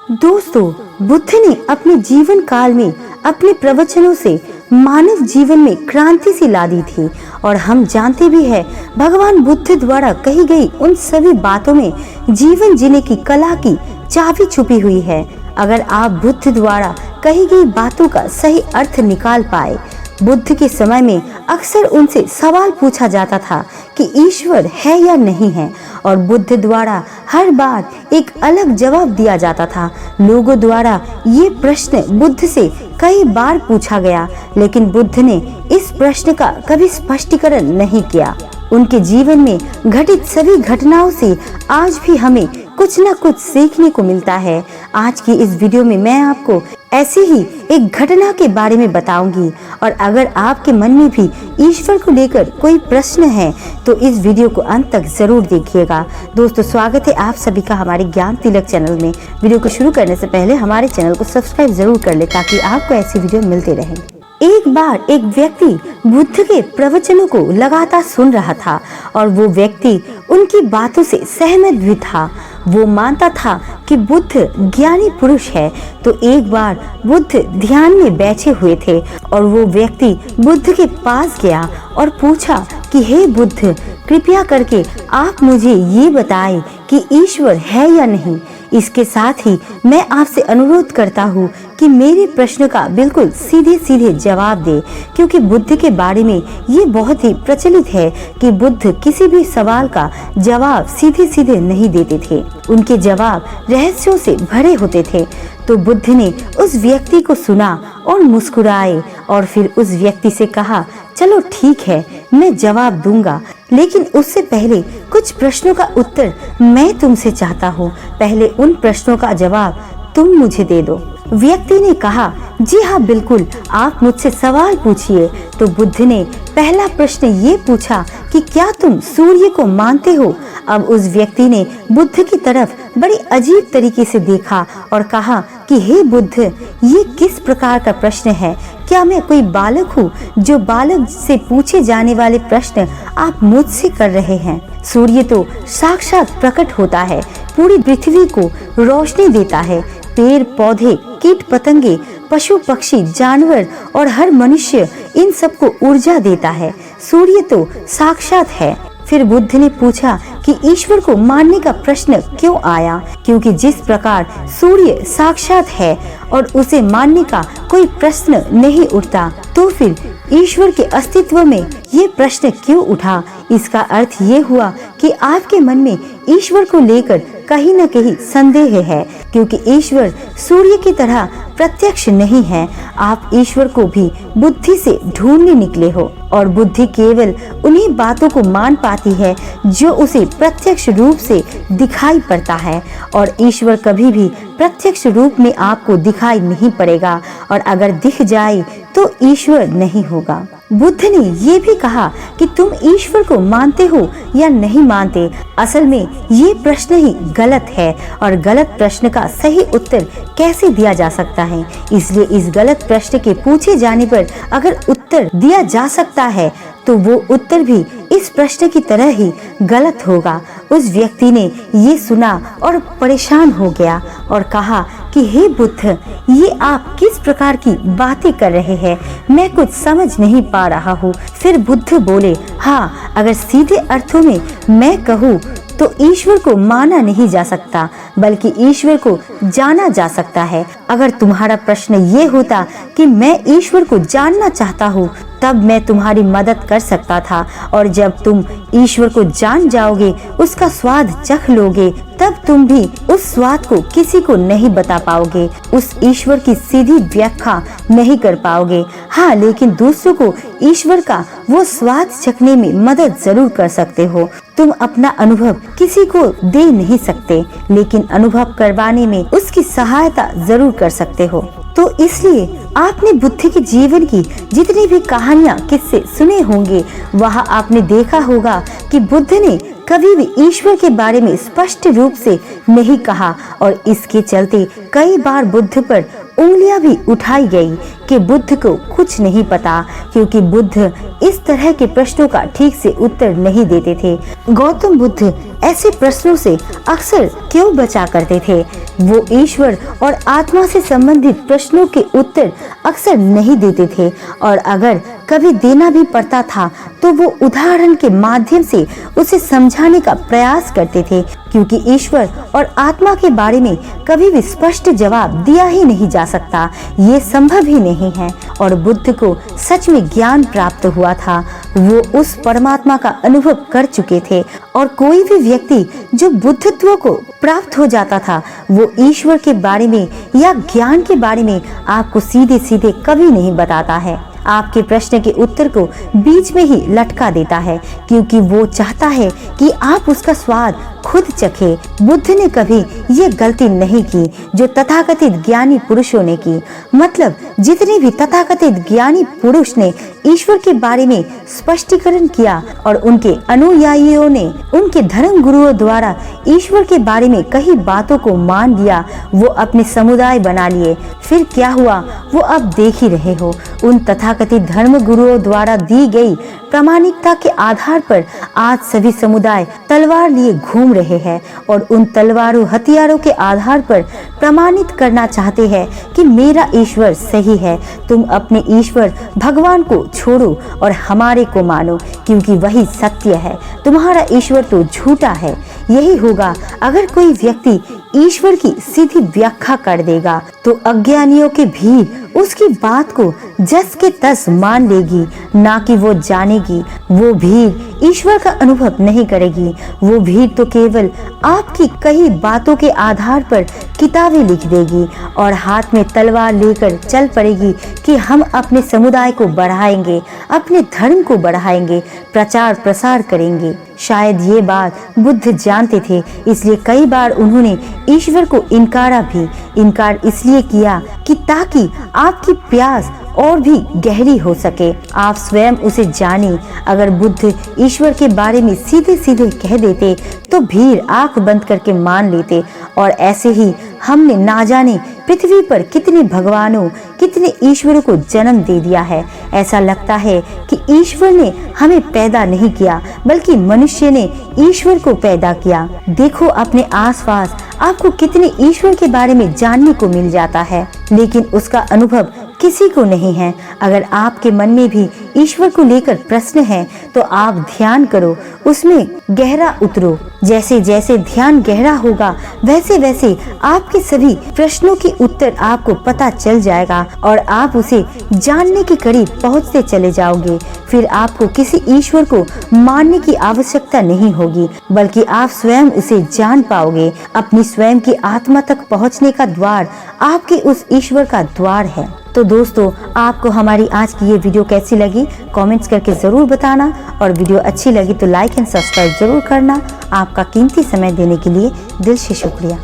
दोस्तों, बुद्ध ने अपने जीवन काल में अपने प्रवचनों से मानव जीवन में क्रांति सी ला दी थी और हम जानते भी हैं भगवान बुद्ध द्वारा कही गई उन सभी बातों में जीवन जीने की कला की चाबी छुपी हुई है। अगर आप बुद्ध द्वारा कही गई बातों का सही अर्थ निकाल पाए। बुद्ध के समय में अक्सर उनसे सवाल पूछा जाता था कि ईश्वर है या नहीं है और बुद्ध द्वारा हर बार एक अलग जवाब दिया जाता था। लोगों द्वारा ये प्रश्न बुद्ध से कई बार पूछा गया, लेकिन बुद्ध ने इस प्रश्न का कभी स्पष्टीकरण नहीं किया। उनके जीवन में घटित सभी घटनाओं से आज भी हमें कुछ न कुछ सीखने को मिलता है। आज की इस वीडियो में मैं आपको ऐसी ही एक घटना के बारे में बताऊंगी और अगर आपके मन में भी ईश्वर को लेकर कोई प्रश्न है तो इस वीडियो को अंत तक जरूर देखिएगा। दोस्तों, स्वागत है आप सभी का हमारे ज्ञान तिलक चैनल में। वीडियो को शुरू करने से पहले हमारे चैनल को सब्सक्राइब जरूर कर ले ताकि आपको ऐसी वीडियो मिलते रहें। एक बार एक व्यक्ति बुद्ध के प्रवचनों को लगातार सुन रहा था और वो व्यक्ति उनकी बातों से सहमत भी था। वो मानता था कि बुद्ध ज्ञानी पुरुष है। तो एक बार बुद्ध ध्यान में बैठे हुए थे और वो व्यक्ति बुद्ध के पास गया और पूछा कि हे बुद्ध, कृपया करके आप मुझे ये बताएं कि ईश्वर है या नहीं। इसके साथ ही मैं आपसे अनुरोध करता हूँ कि मेरे प्रश्न का बिल्कुल सीधे सीधे जवाब दे, क्योंकि बुद्ध के बारे में ये बहुत ही प्रचलित है कि बुद्ध किसी भी सवाल का जवाब सीधे सीधे नहीं देते थे। उनके जवाब रहस्यों से भरे होते थे। तो बुद्ध ने उस व्यक्ति को सुना और मुस्कुराए और फिर उस व्यक्ति से कहा, चलो ठीक है, मैं जवाब दूंगा, लेकिन उससे पहले कुछ प्रश्नों का उत्तर मैं तुमसे चाहता हूँ। पहले उन प्रश्नों का जवाब तुम मुझे दे दो। व्यक्ति ने कहा, जी हाँ बिल्कुल, आप मुझसे सवाल पूछिए। तो बुद्ध ने पहला प्रश्न ये पूछा कि क्या तुम सूर्य को मानते हो। अब उस व्यक्ति ने बुद्ध की तरफ बड़ी अजीब तरीके से देखा और कहा कि हे बुद्ध, ये किस प्रकार का प्रश्न है। क्या मैं कोई बालक हूँ जो बालक से पूछे जाने वाले प्रश्न आप मुझसे कर रहे हैं। सूर्य तो साक्षात प्रकट होता है, पूरी पृथ्वी को रोशनी देता है। पेड़ पौधे, कीट पतंगे, पशु पक्षी, जानवर और हर मनुष्य, इन सबको ऊर्जा देता है। सूर्य तो साक्षात है। फिर बुद्ध ने पूछा कि ईश्वर को मानने का प्रश्न क्यों आया, क्योंकि जिस प्रकार सूर्य साक्षात है और उसे मानने का कोई प्रश्न नहीं उठता, तो फिर ईश्वर के अस्तित्व में ये प्रश्न क्यों उठा। इसका अर्थ ये हुआ कि आपके मन में ईश्वर को लेकर कहीं न कहीं संदेह है, क्योंकि ईश्वर सूर्य की तरह प्रत्यक्ष नहीं है। आप ईश्वर को भी बुद्धि से ढूंढने निकले हो और बुद्धि केवल उन्हीं बातों को मान पाती है जो उसे प्रत्यक्ष रूप से दिखाई पड़ता है, और ईश्वर कभी भी प्रत्यक्ष रूप में आपको दिखाई नहीं पड़ेगा, और अगर दिख जाए तो ईश्वर नहीं होगा। बुद्ध ने ये भी कहा कि तुम ईश्वर को मानते हो या नहीं मानते। असल में ये प्रश्न ही गलत है और गलत प्रश्न का सही उत्तर कैसे दिया जा सकता है। इसलिए इस गलत प्रश्न के पूछे जाने पर अगर उत्तर दिया जा सकता है तो वो उत्तर भी इस प्रश्न की तरह ही गलत होगा। उस व्यक्ति ने ये सुना और परेशान हो गया और कहा कि हे बुद्ध, ये आप किस प्रकार की बातें कर रहे हैं, मैं कुछ समझ नहीं पा रहा हूँ। फिर बुद्ध बोले, हाँ, अगर सीधे अर्थों में मैं कहूँ तो ईश्वर को माना नहीं जा सकता, बल्कि ईश्वर को जाना जा सकता है। अगर तुम्हारा प्रश्न ये होता कि मैं ईश्वर को जानना चाहता हूँ, तब मैं तुम्हारी मदद कर सकता था, और जब तुम ईश्वर को जान जाओगे, उसका स्वाद चख लोगे, तब तुम भी उस स्वाद को किसी को नहीं बता पाओगे, उस ईश्वर की सीधी व्याख्या नहीं कर पाओगे। हाँ, लेकिन दूसरों को ईश्वर का वो स्वाद चखने में मदद जरूर कर सकते हो। तुम अपना अनुभव किसी को दे नहीं सकते, लेकिन अनुभव करवाने में उसकी सहायता जरूर कर सकते हो। तो इसलिए आपने बुद्ध के जीवन की जितनी भी कहानियाँ, किस्से सुने होंगे, वहाँ आपने देखा होगा कि बुद्ध ने कभी भी ईश्वर के बारे में स्पष्ट रूप से नहीं कहा, और इसके चलते कई बार बुद्ध पर उंगलियां भी उठाई गई कि बुद्ध को कुछ नहीं पता, क्योंकि बुद्ध इस तरह के प्रश्नों का ठीक से उत्तर नहीं देते थे। गौतम बुद्ध ऐसे प्रश्नों से अक्सर क्यों बचा करते थे? वो ईश्वर और आत्मा से संबंधित प्रश्नों के उत्तर अक्सर नहीं देते थे, और अगर कभी देना भी पड़ता था तो वो उदाहरण के माध्यम से उसे समझाने का प्रयास करते थे, क्योंकि ईश्वर और आत्मा के बारे में कभी भी स्पष्ट जवाब दिया ही नहीं जा सकता, ये संभव ही नहीं है। और बुद्ध को सच में ज्ञान प्राप्त हुआ था, वो उस परमात्मा का अनुभव कर चुके थे, और कोई भी व्यक्ति जो बुद्धत्व को प्राप्त हो जाता था वो ईश्वर के बारे में या ज्ञान के बारे में आपको सीधे सीधे कभी नहीं बताता है। आपके प्रश्न के उत्तर को बीच में ही लटका देता है, क्योंकि वो चाहता है कि आप उसका स्वाद खुद चखे। बुद्ध ने कभी ये गलती नहीं की जो तथाकथित ज्ञानी पुरुषों ने की। मतलब जितने भी तथाकथित ज्ञानी पुरुष ने ईश्वर के बारे में स्पष्टीकरण किया और उनके अनुयायियों ने उनके धर्म गुरुओं द्वारा ईश्वर के बारे में कई बातों को मान लिया, वो अपने समुदाय बना लिए। फिर क्या हुआ वो अब देख ही रहे हो। उन तथाकथित धर्म गुरुओं द्वारा दी गई प्रामाणिकता के आधार पर आज सभी समुदाय तलवार लिए घूम रहे हैं, और उन तलवारों हथियारों के आधार पर प्रमाणित करना चाहते हैं कि मेरा ईश्वर सही है। तुम अपने ईश्वर भगवान को छोड़ो और हमारे को मानो, क्योंकि वही सत्य है, तुम्हारा ईश्वर तो झूठा है। यही होगा अगर कोई व्यक्ति ईश्वर की सीधी व्याख्या कर देगा तो अज्ञानियों की भीड़ उसकी बात को जस के तस मान लेगी, ना कि वो जानेगी। वो भीड़ ईश्वर का अनुभव नहीं करेगी, वो भीड़ तो केवल आपकी कई बातों के आधार पर किताबें लिख देगी और हाथ में तलवार लेकर चल पड़ेगी कि हम अपने समुदाय को बढ़ाएंगे, अपने धर्म को बढ़ाएंगे, प्रचार प्रसार करेंगे। शायद ये बात बुद्ध जानते थे, इसलिए कई बार उन्होंने ईश्वर को इनकार इसलिए किया कि ताकि आपकी प्यास और भी गहरी हो सके, आप स्वयं उसे जाने। अगर बुद्ध ईश्वर के बारे में सीधे सीधे कह देते तो भीड़ आंख बंद करके मान लेते, और ऐसे ही हमने ना जाने पृथ्वी पर कितने भगवानों, कितने ईश्वरों को जन्म दे दिया है। ऐसा लगता है कि ईश्वर ने हमें पैदा नहीं किया, बल्कि मनुष्य ने ईश्वर को पैदा किया। देखो अपने आसपास आपको कितने ईश्वर के बारे में जानने को मिल जाता है, लेकिन उसका अनुभव किसी को नहीं है। अगर आपके मन में भी ईश्वर को लेकर प्रश्न है तो आप ध्यान करो, उसमें गहरा उतरो। जैसे जैसे ध्यान गहरा होगा वैसे वैसे आपके सभी प्रश्नों के उत्तर आपको पता चल जाएगा और आप उसे जानने के करीब पहुंचते चले जाओगे। फिर आपको किसी ईश्वर को मानने की आवश्यकता नहीं होगी, बल्कि आप स्वयं उसे जान पाओगे। अपनी स्वयं की आत्मा तक पहुंचने का द्वार आपके उस ईश्वर का द्वार है। तो दोस्तों, आपको हमारी आज की ये वीडियो कैसी लगी कमेंट्स करके जरूर बताना, और वीडियो अच्छी लगी तो लाइक एंड सब्सक्राइब जरूर करना। आपका कीमती समय देने के लिए दिल से शुक्रिया।